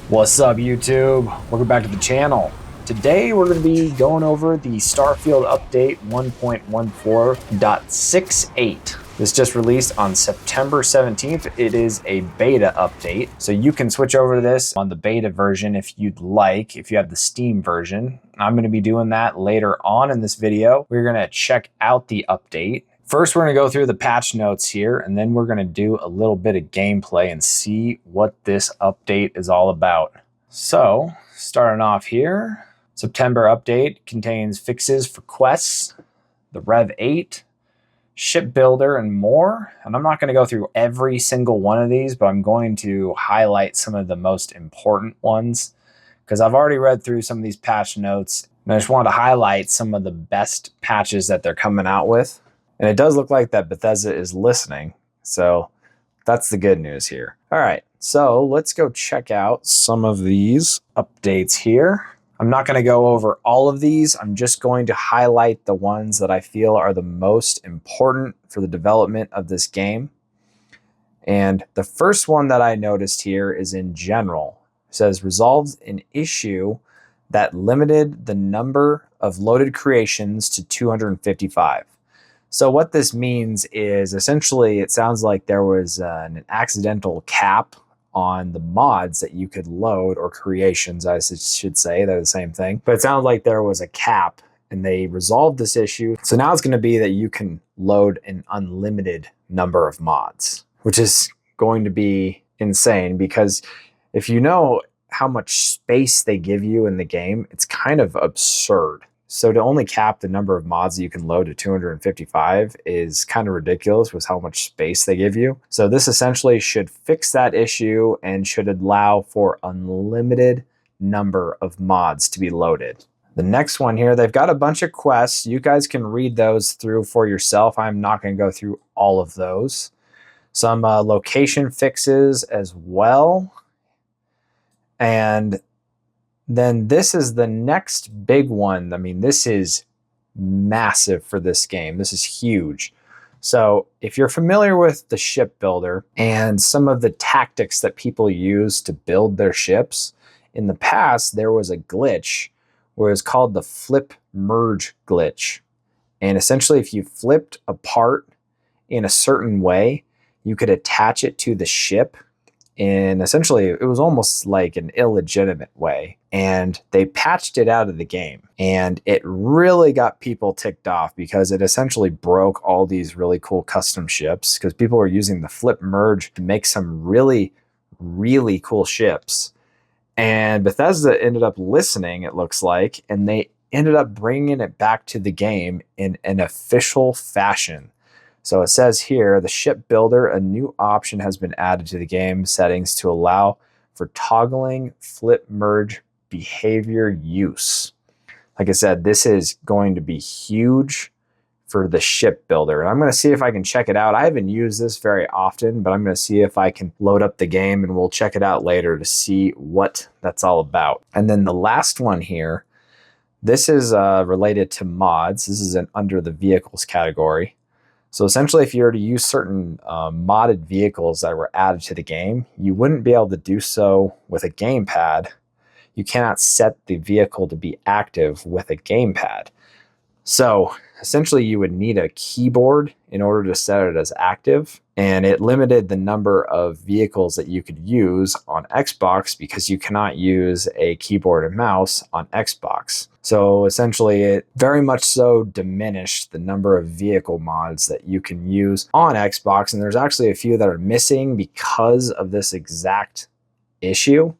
What's up, YouTube? Welcome back to the channel. Today we're going to be going over the Starfield update 1.14.68. This just released on September 17th. It is a beta update, so you can switch over to this on the beta version if you'd like, if you have the Steam version. I'm going to be doing that later on in this video. We're going to check out the update. First, we're going to go through the patch notes here, and then we're going to do a little bit of gameplay and see what this update is all about. So, starting off here, September update contains fixes for quests, the Rev 8, ship builder, and more. And I'm not going to go through every single one of these, but I'm going to highlight some of the most important ones because I've already read through some of these patch notes, and I just want to highlight some of the best patches that they're coming out with. And it does look like that Bethesda is listening. So that's the good news here. All right, so let's go check out some of these updates here. I'm not going to go over all of these. I'm just going to highlight the ones that I feel are the most important for the development of this game. And the first one that I noticed here is in general. It says resolved an issue that limited the number of loaded creations to 255. So what this means is essentially it sounds like there was an accidental cap on the mods that you could load, or creations, I should say. They're the same thing. But it sounds like there was a cap and they resolved this issue. So now it's going to be that you can load an unlimited number of mods, which is going to be insane because if you know how much space they give you in the game, it's kind of absurd. So to only cap the number of mods that you can load to 255 is kind of ridiculous with how much space they give you. So this essentially should fix that issue and should allow for unlimited number of mods to be loaded. The next one here, they've got a bunch of quests. You guys can read those through for yourself. I'm not going to go through all of those. Some location fixes as well. And then this is the next big one. I mean, this is massive for this game. This is huge. So if you're familiar with the ship builder and some of the tactics that people use to build their ships, in the past, there was a glitch where it's called the flip merge glitch. And essentially, if you flipped a part in a certain way, you could attach it to the ship. And essentially, it was almost like an illegitimate way. And they patched it out of the game. And it really got people ticked off because it essentially broke all these really cool custom ships because people were using the flip merge to make some really, really cool ships. And Bethesda ended up listening, it looks like, and they ended up bringing it back to the game in an official fashion. So it says here, the ship builder, a new option has been added to the game settings to allow for toggling flip merge behavior use. Like I said, this is going to be huge for the ship builder. And I'm going to see if I can check it out. I haven't used this very often, but I'm going to see if I can load up the game and we'll check it out later to see what that's all about. And then the last one here, this is related to mods. This is under the vehicles category. So essentially, if you were to use certain modded vehicles that were added to the game, you wouldn't be able to do so with a gamepad. You cannot set the vehicle to be active with a gamepad. So essentially, you would need a keyboard in order to set it as active. And it limited the number of vehicles that you could use on Xbox because you cannot use a keyboard and mouse on Xbox. So essentially, it very much so diminished the number of vehicle mods that you can use on Xbox. And there's actually a few that are missing because of this exact issue.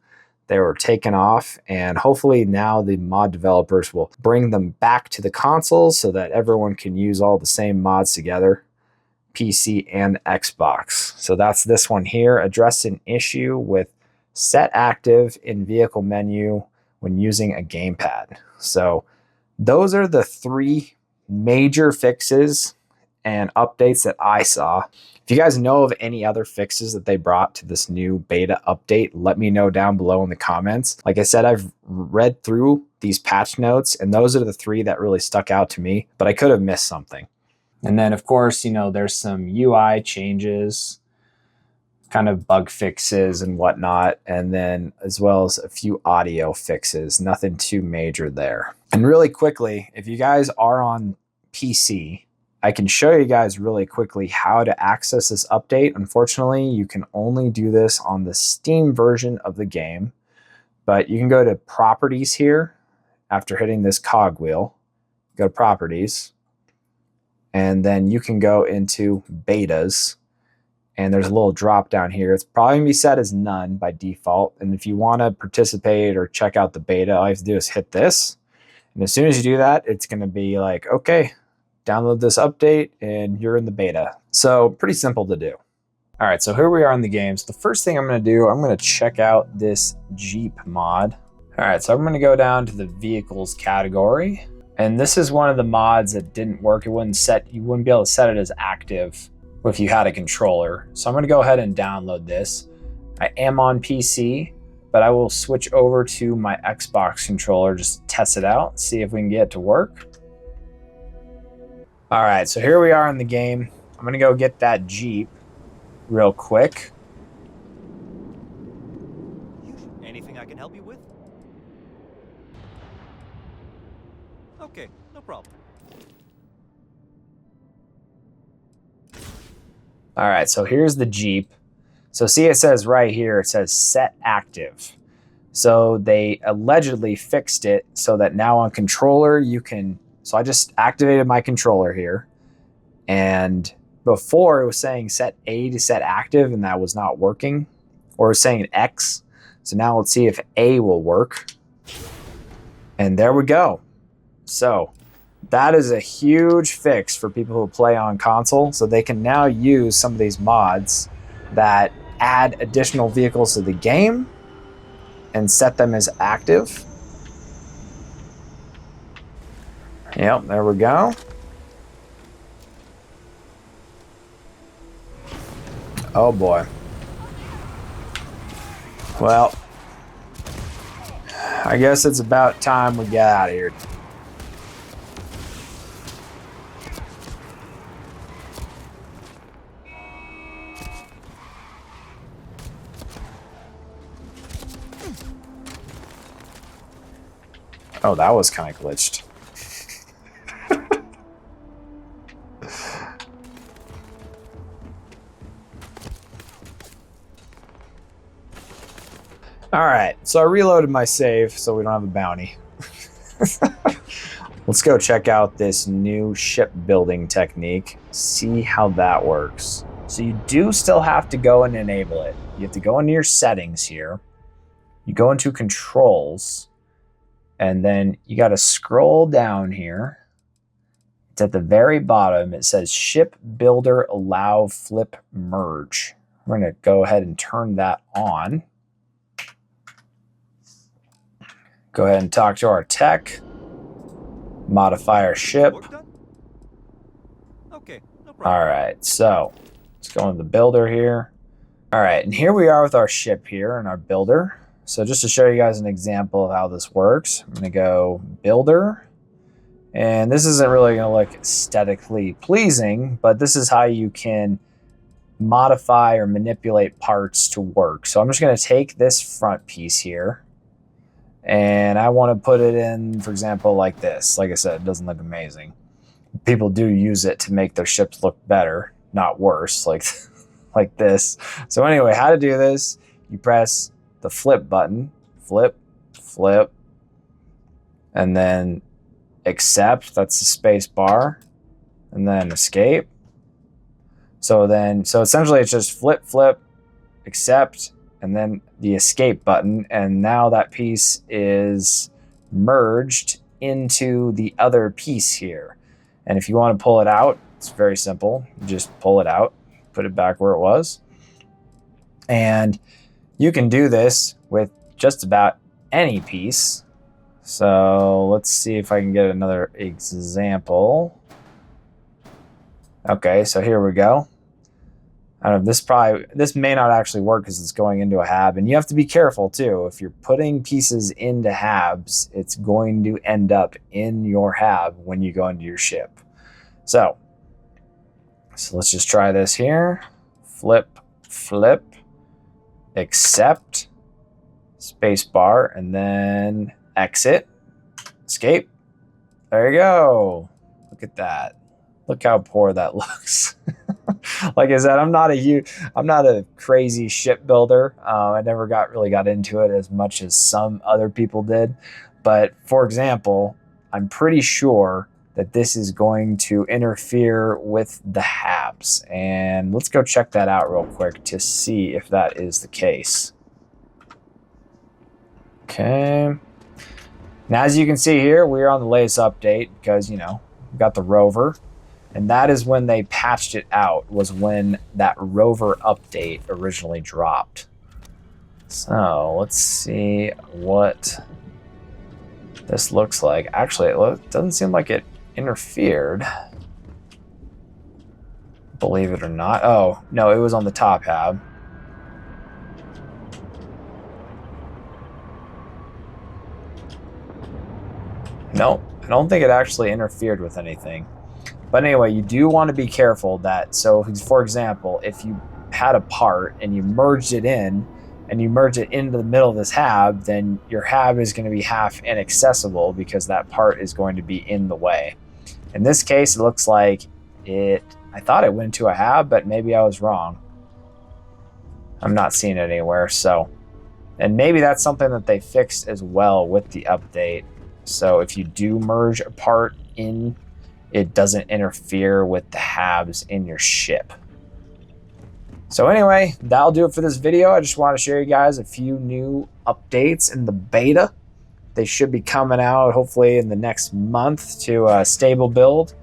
They were taken off, and hopefully now the mod developers will bring them back to the consoles so that everyone can use all the same mods together, PC and Xbox. So that's this one here, address an issue with set active in vehicle menu when using a gamepad. So those are the three major fixes and updates that I saw. If you guys know of any other fixes that they brought to this new beta update, let me know down below in the comments. Like I said, I've read through these patch notes, and those are the three that really stuck out to me, but I could have missed something. And then, of course, there's some UI changes kind of bug fixes and whatnot, and then as well as a few audio fixes. Nothing too major there. And really quickly, if you guys are on PC, I can show you guys really quickly how to access this update. Unfortunately, you can only do this on the Steam version of the game, but you can go to Properties here after hitting this cogwheel. Go to Properties, and then you can go into Betas, and there's a little drop down here. It's probably gonna be set as none by default, and if you want to participate or check out the beta, all you have to do is hit this, and as soon as you do that, it's going to be like, okay, download this update and you're in the beta. So pretty simple to do. All right, so here we are in the game. So the first thing I'm going to do, I'm going to check out this Jeep mod. All right, so I'm going to go down to the vehicles category, and this is one of the mods that didn't work. You wouldn't be able to set it as active if you had a controller. So I'm going to go ahead and download this. I am on PC, but I will switch over to my Xbox controller just to test it out, see if we can get it to work. All right, so here we are in the game. I'm going to go get that Jeep real quick. Anything I can help you with? Okay, no problem. All right, so here's the Jeep. So see, it says right here, it says set active. So they allegedly fixed it so that now on controller you can, so I just activated my controller here, and before it was saying set A to set active, and that was not working, or it was saying X. So now let's see if A will work. And there we go. So that is a huge fix for people who play on console. So they can now use some of these mods that add additional vehicles to the game and set them as active. Yep, there we go. Oh boy. Well, I guess it's about time we get out of here. Oh, that was kind of glitched. All right, so I reloaded my save so we don't have a bounty. Let's go check out this new shipbuilding technique, see how that works. So you do still have to go and enable it. You have to go into your settings here. You go into controls, and then you got to scroll down here. It's at the very bottom. It says ship builder allow flip merge. We're going to go ahead and turn that on. Go ahead and talk to our tech. Modify our ship. Okay, no problem. All right, so let's go into the builder here. All right, and here we are with our ship here and our builder. So just to show you guys an example of how this works, I'm going to go builder. And this isn't really going to look aesthetically pleasing, but this is how you can modify or manipulate parts to work. So I'm just going to take this front piece here, and I want to put it in, for example, like this. Like I said, it doesn't look amazing. People do use it to make their ships look better, not worse, like this. So anyway, how to do this, you press the flip button, flip, flip, and then accept, that's the space bar, and then escape. So essentially it's just flip, flip, accept, and then the escape button, and now that piece is merged into the other piece here. And if you want to pull it out, it's very simple. You just pull it out, put it back where it was. And you can do this with just about any piece. So let's see if I can get another example. Okay, so here we go. I don't know, this may not actually work because it's going into a hab, and you have to be careful too. If you're putting pieces into habs, it's going to end up in your hab when you go into your ship. So let's just try this here. Flip, flip, accept, space bar, and then exit, escape. There you go. Look at that. Look how poor that looks. Like I said, I'm not a crazy shipbuilder. I never really got into it as much as some other people did. But for example, I'm pretty sure that this is going to interfere with the HABs. And let's go check that out real quick to see if that is the case. Okay. Now, as you can see here, we're on the latest update because, you know, we got the rover. And that is when they patched it out, was when that rover update originally dropped. So let's see what this looks like. Actually, it doesn't seem like it interfered. Believe it or not. Oh, no, it was on the top hab. No, I don't think it actually interfered with anything. But anyway, you do want to be careful that, so for example, if you had a part and you merged it in, and you merge it into the middle of this hab, then your hab is going to be half inaccessible because that part is going to be in the way. In this case, it looks like I thought it went to a hab, but maybe I was wrong. I'm not seeing it anywhere, so. And maybe that's something that they fixed as well with the update. So if you do merge a part in, it doesn't interfere with the HABs in your ship. So anyway, that'll do it for this video. I just want to share you guys a few new updates in the beta. They should be coming out hopefully in the next month to a stable build.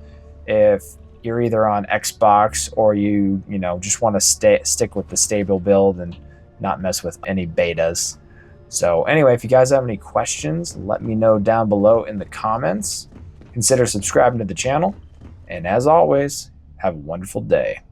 If you're either on Xbox or you just want to stick with the stable build and not mess with any betas. So anyway, if you guys have any questions, let me know down below in the comments. Consider subscribing to the channel. And as always, have a wonderful day.